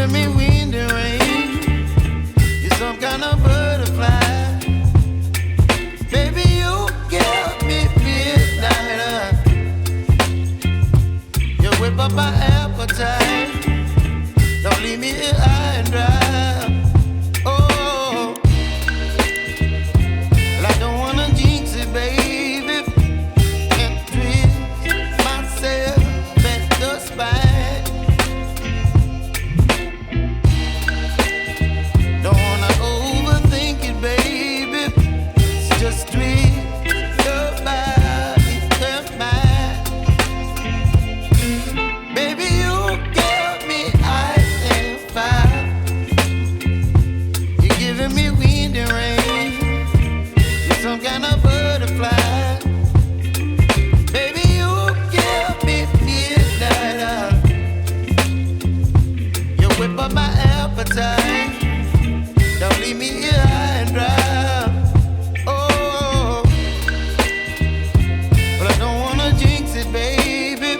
giving me wind and rain. You're some kind of butterfly. Baby, you give me midnight. You whip up my appetite. Don't leave me here high and dry. Oh, well, I don't wanna jinx it, baby, and twist myself at the spine. Don't wanna overthink it, baby. It's just twist your body and mine. Baby, you give me ice and fire. You're giving me wind and rain. You're some kind of butterfly. Baby, you give me midnight. You whip up my appetite. Don't leave me here high and dry. Oh, but I don't wanna jinx it, baby.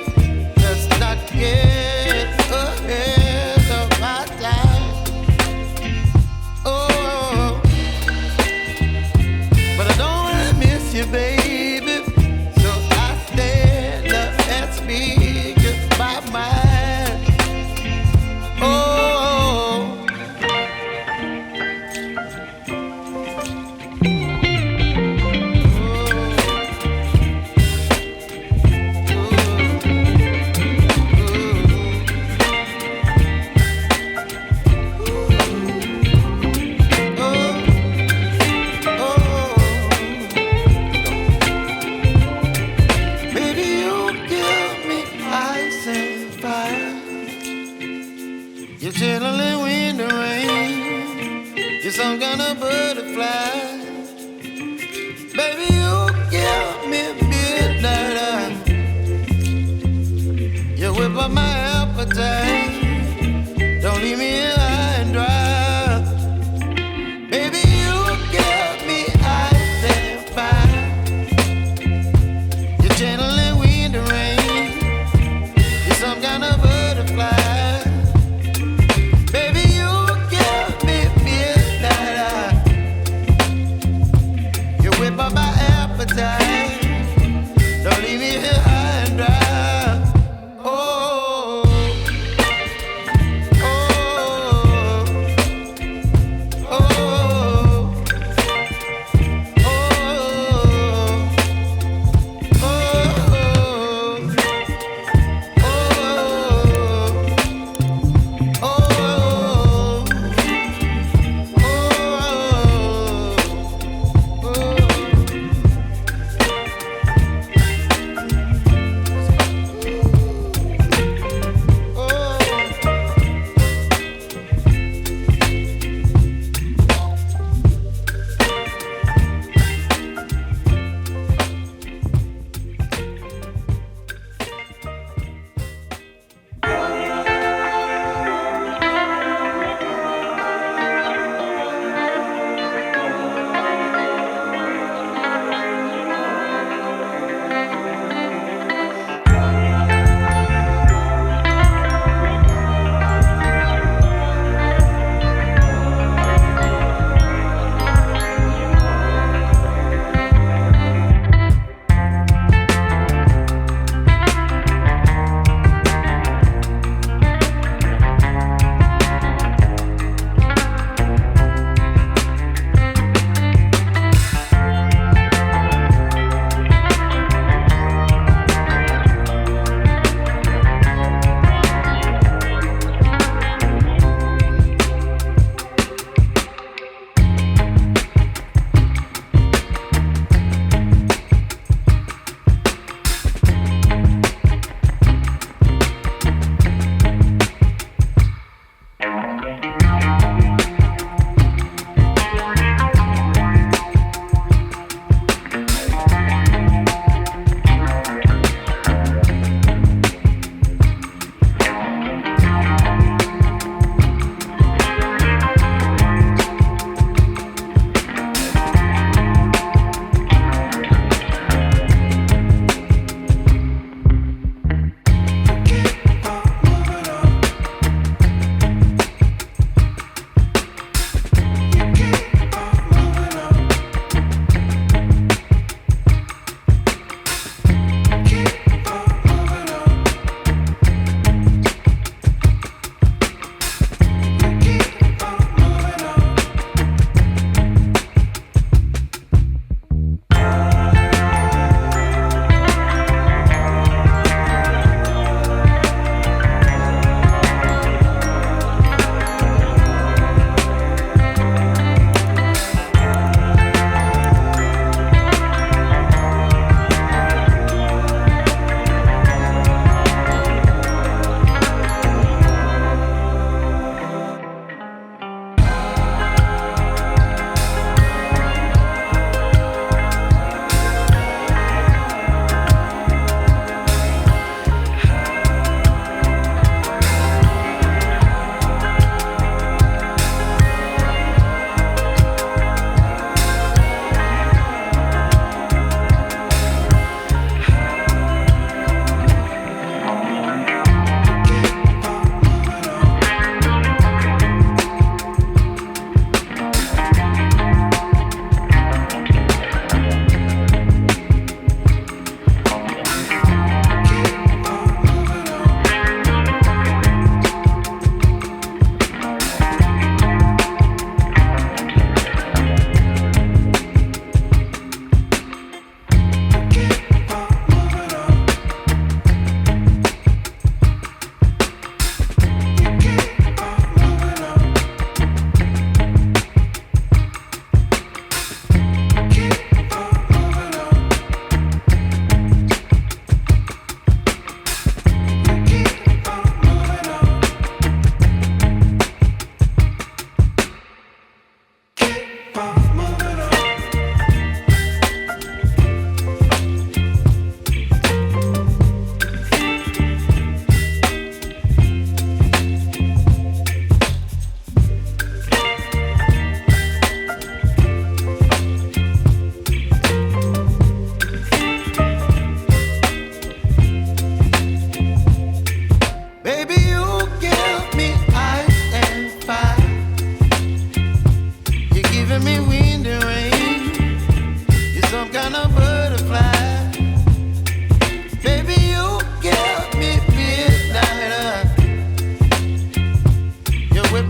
Let's not get ahead of my time. Oh, but I don't wanna miss you, baby. So I stand up and speak my mind. Oh. Baby, you give me ice and fire. You're chilling wind and rain. You're some kind of butterfly. Baby, you give me midnight. You whip up my appetite. Don't leave me here high and dry. Baby, you give me ice and fire. You're channeling wind and rain. You're some kind of butterfly. Baby, you give me midnight. You whip up my appetite. Don't leave me here high and dry. Oh,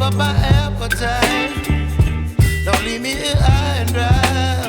up my appetite. Don't leave me here high and dry.